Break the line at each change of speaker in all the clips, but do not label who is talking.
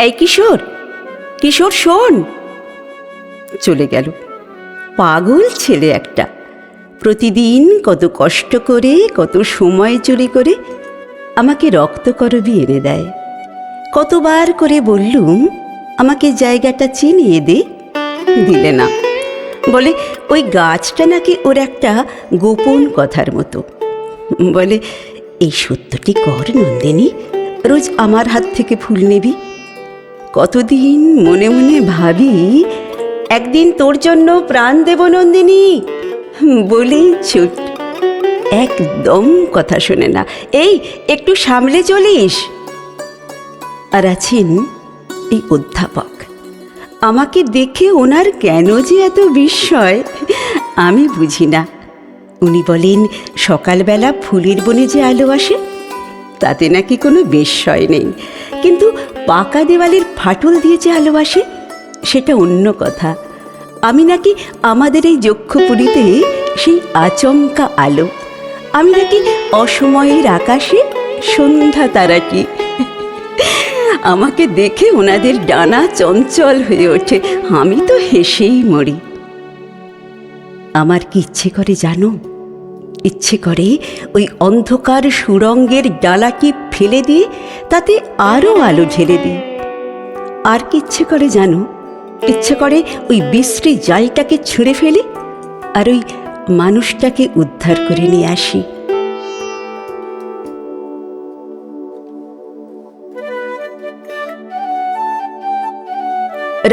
এই কিশোর, কিশোর শোন। চলে গেল। পাগল ছেলে একটা। প্রতিদিন কত কষ্ট করে, কত সময় চুরি করে আমাকে রক্তকরবী এনে দেয়। কতবার করে বললুম আমাকে জায়গাটা চিনিয়ে দে, দিলে না। বলে ওই গাছটা নাকি ওর একটা গোপন কথার মতো। বলে এই সত্যটি কর নন্দিনী, রোজ আমার হাত থেকে ফুল নেবি। কতদিন মনে মনে ভাবি একদিন তোর জন্য প্রাণ দেব নন্দিনী, বলেই ছুট। একদম কথা শোনে না। এই একটু সামলে চলিস। আর আছেন এই অধ্যাপক। আমাকে দেখে ওনার কেন যে এত বিস্ময় আমি বুঝি না। উনি বলেন সকালবেলা ফুলের বনে যে আলো আসে তাতে নাকি কোনো বিস্ময় নেই, কিন্তু পাকা দেওয়ালের ফাটল দিয়ে যে আলো আসে সেটা অন্য কথা। আমি নাকি আমাদের এই যক্ষপুরীতে সেই আচমকা আলো। আমি নাকি অসময়ের আকাশে সন্ধ্যা তারাটি। আমাকে দেখে ওনাদের ডানা চঞ্চল হয়ে ওঠে। আমি তো হেসেই মরি। আমার কি ইচ্ছে করে জানো? ইচ্ছে করে ওই অন্ধকার সুরঙ্গের ডালাটি ফেলে দিয়ে তাতে আরও আলো ঢেলে দিই। আর কি ইচ্ছে করে জানো? ইচ্ছে করে ওই বিশ্রী জালটাকে ছিঁড়ে ফেলে আর ওই মানুষটাকে উদ্ধার করে নিয়ে আসি।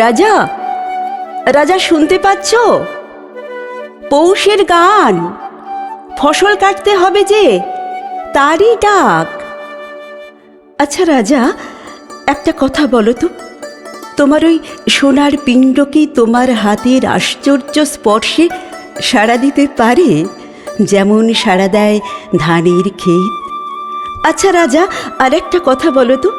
রাজা, রাজা শুনতে পাচ্ছ? পৌষের গান, ফসল কাটতে হবে যে, তারই ডাক। আচ্ছা রাজা, একটা কথা বলো তো, তোমার ওই সোনার পিণ্ড কি তোমার হাতের আশ্চর্য স্পর্শে সাড়া দিতে পারে যেমন সাড়া দেয় ধানের ক্ষেত? আচ্ছা রাজা, আর একটা কথা বলো তো,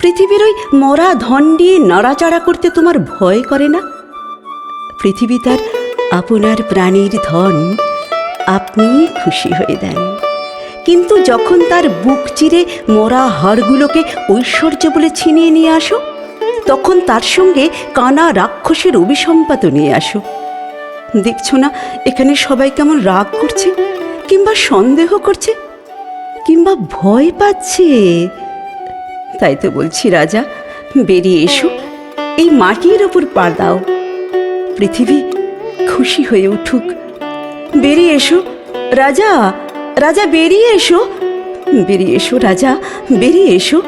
পৃথিবীর ওই মরা ধন নিয়ে নাড়াচাড়া করতে তোমার ভয় করে না? পৃথিবী তার আপনার প্রাণীর ধন আপনি খুশি হয়ে দেন, কিন্তু যখন তার বুক চিরে মরা হাড়গুলোকে ঐশ্বর্য বলে ছিনিয়ে নিয়ে আসো, তখন তার সঙ্গে কানা রাক্ষসের অভিসম্পাত নিয়ে আসো। দেখছো না এখানে সবাই কেমন রাগ করছে, কিংবা সন্দেহ করছে, কিংবা ভয় পাচ্ছে? তাই তো বলছি রাজা, বেরিয়ে এসো, এই মাটির ওপর পা দাও, পৃথিবী খুশি হয়ে উঠুক। বেরিয়ে এসো রাজা, রাজা বেরিয়ে এসো, বেরিয়ে এসো রাজা, বেরিয়ে এসো।